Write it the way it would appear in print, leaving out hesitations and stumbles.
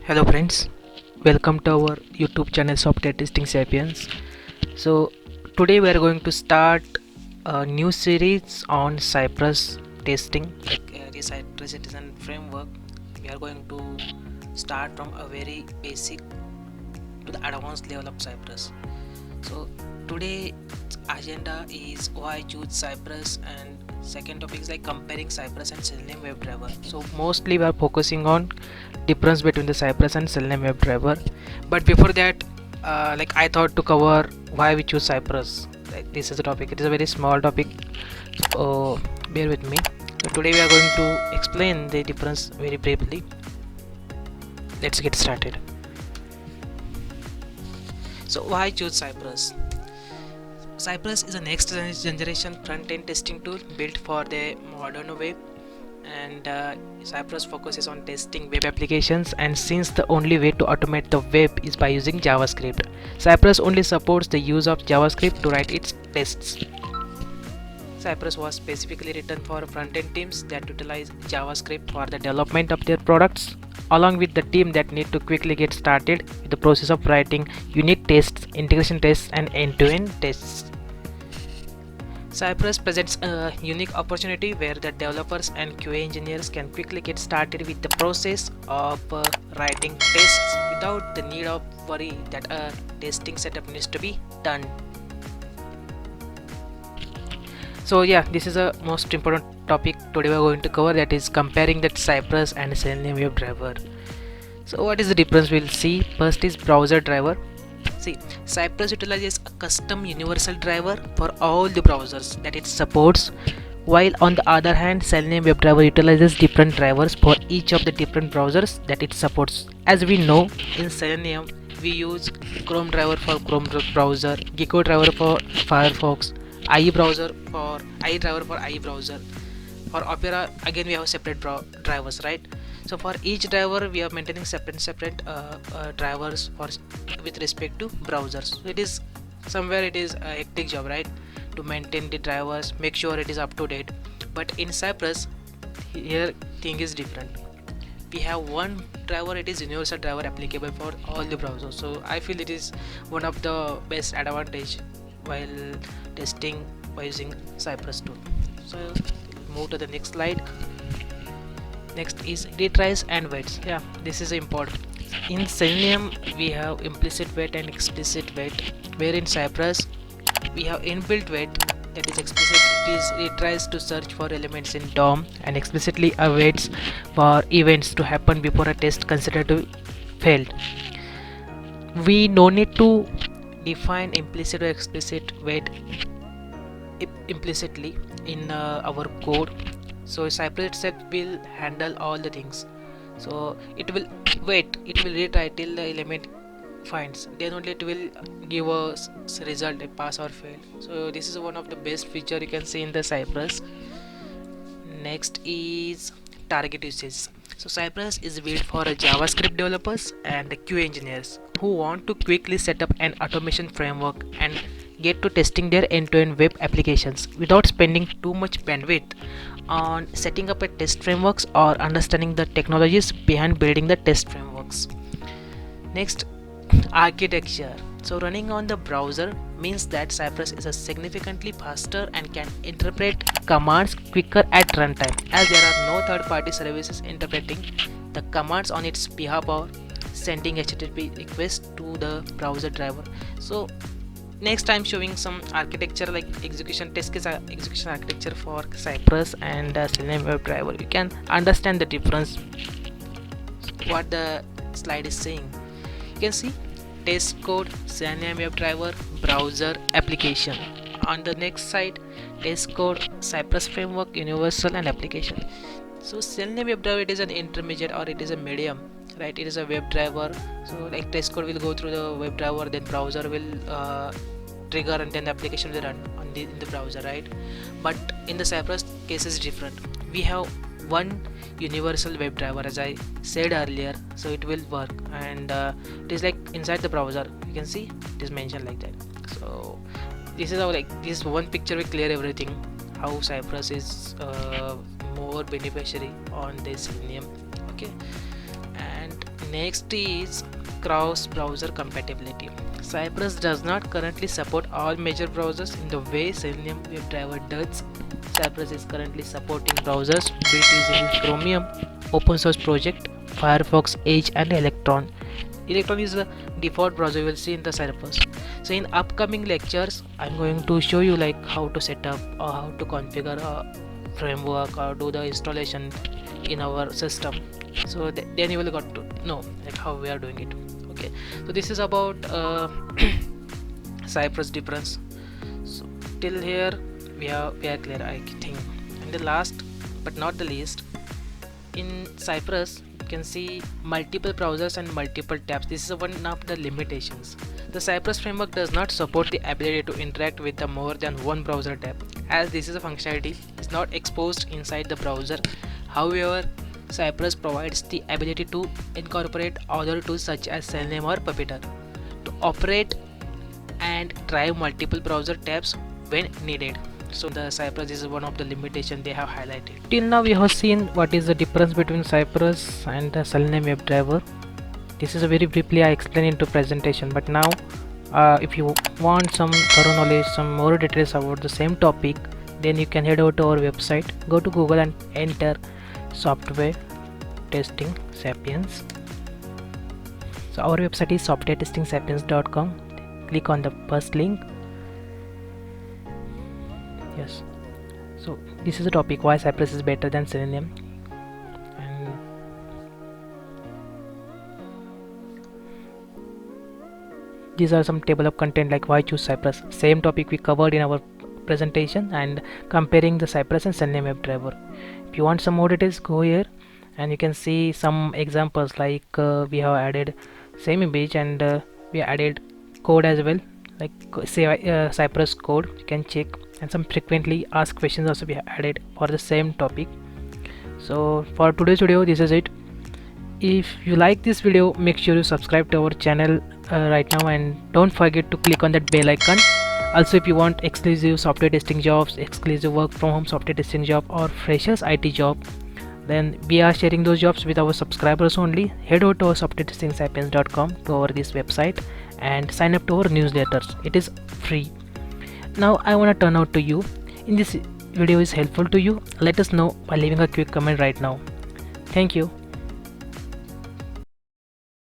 Hello friends, welcome to our YouTube channel Software Testing Sapiens. So today we are going to start a new series on Cypress testing. The Cypress citizen framework. We are going to start from a very basic to the advanced level of Cypress. So today agenda is why I choose Cypress, and second topic is like comparing Cypress and Selenium WebDriver. So mostly we are focusing on difference between the Cypress and Selenium WebDriver, but before that I thought to cover why we choose Cypress. Like, this is a topic, it is a very small topic, so bear with me. So today we are going to explain the difference very briefly. Let's get started. So why choose Cypress? Cypress is a next generation front-end testing tool built for the modern web, and Cypress focuses on testing web applications, and since the only way to automate the web is by using JavaScript, Cypress only supports the use of JavaScript to write its tests. Cypress was specifically written for front-end teams that utilize JavaScript for the development of their products, along with the team that need to quickly get started with the process of writing unit tests, integration tests, and end-to-end tests. Cypress presents a unique opportunity where the developers and QA engineers can quickly get started with the process of writing tests without the need of worry that a testing setup needs to be done. So yeah, this is a most important topic today we are going to cover, that is comparing that Cypress and Selenium WebDriver. So what is the difference? We'll see. First is browser driver. See, Cypress utilizes a custom universal driver for all the browsers that it supports, while on the other hand Selenium WebDriver utilizes different drivers for each of the different browsers that it supports. As we know, in Selenium we use Chrome driver for Chrome browser, Gecko driver for Firefox, IE driver for IE browser. For Opera again we have separate drivers, right? So for each driver we are maintaining separate drivers for with respect to browsers. So it is somewhere it is a hectic job, right, to maintain the drivers, make sure it is up to date. But in Cypress, here thing is different. We have one driver, it is universal driver applicable for all the browsers. So I feel it is one of the best advantage while testing by using Cypress tool. So move to the next slide. Next is retries and waits. Yeah, this is important. In Selenium we have implicit wait and explicit wait, where in Cypress we have inbuilt wait, that is explicit it is retries to search for elements in DOM, and explicitly awaits for events to happen before a test considered to failed. We no need to define implicit or explicit wait implicitly in our code. So Cypress itself will handle all the things. So it will wait, it will retry till the element finds, then only it will give us result, a pass or fail. So this is one of the best feature you can see in the Cypress. Next is target usage. So Cypress is built for JavaScript developers and QA engineers who want to quickly set up an automation framework and get to testing their end-to-end web applications without spending too much bandwidth on setting up a test frameworks or understanding the technologies behind building the test frameworks. Next, architecture. So running on the browser means that Cypress is a significantly faster and can interpret commands quicker at runtime, as there are no third-party services interpreting the commands on its behalf or sending HTTP requests to the browser driver. So next I'm showing some architecture like execution test case execution architecture for Cypress and Selenium WebDriver. You can understand the difference what the slide is saying. You can see test code, Selenium WebDriver, browser, application. On the next side, test code, Cypress Framework, universal, and application. So Selenium WebDriver, it is an intermediate or it is a medium, right? It is a WebDriver. So like test code will go through the WebDriver, then browser will trigger, and then the application will run on in the browser, right? But in the Cypress case is different. We have one universal WebDriver, as I said earlier, so it will work, and it is like inside the browser. You can see it is mentioned like that. So this is how, like, this one picture will clear everything, how Cypress is more beneficiary on this Selenium. Okay, and Next is cross-browser compatibility. Cypress does not currently support all major browsers in the way Selenium WebDriver does. Cypress is currently supporting browsers built using Chromium, open source project, Firefox, Edge, and Electron. Electron is the default browser you will see in the Cypress. So in upcoming lectures, I'm going to show you like how to set up or how to configure a framework or do the installation in our system. So then you will got to know like how we are doing it. Okay, so this is about Cypress difference. So till here we are clear, I think. And the last but not the least, in Cypress you can see multiple browsers and multiple tabs. This is one of the limitations. The Cypress framework does not support the ability to interact with the more than one browser tab, as this is a functionality is not exposed inside the browser. However, Cypress provides the ability to incorporate other tools such as Selenium or Puppeteer to operate and drive multiple browser tabs when needed. So the Cypress is one of the limitations they have highlighted. Till now we have seen what is the difference between Cypress and the Selenium WebDriver. This is a very briefly I explained into presentation, but now if you want some thorough knowledge, some more details about the same topic, then you can head over to our website, go to Google and enter software testing sapiens. So our website is softwaretestingsapiens.com. click on the first link. Yes, so this is the topic why Cypress is better than Selenium, and these are some table of content like why choose Cypress. Same topic we covered in our presentation and comparing the Cypress and Selenium WebDriver. If you want some more details, go here and you can see some examples like we have added same image and we added code as well, like say Cypress code you can check, and some frequently asked questions also we have added for the same topic. So for today's video this is it. If you like this video, make sure you subscribe to our channel right now and don't forget to click on that bell icon. Also, if you want exclusive software testing jobs, exclusive work from home software testing job or freshers IT job, then we are sharing those jobs with our subscribers only. Head over to our softwaretestingsapiens.com to our this website and sign up to our newsletters. It is free. Now I want to turn out to you. In this video is helpful to you, let us know by leaving a quick comment right now. Thank you.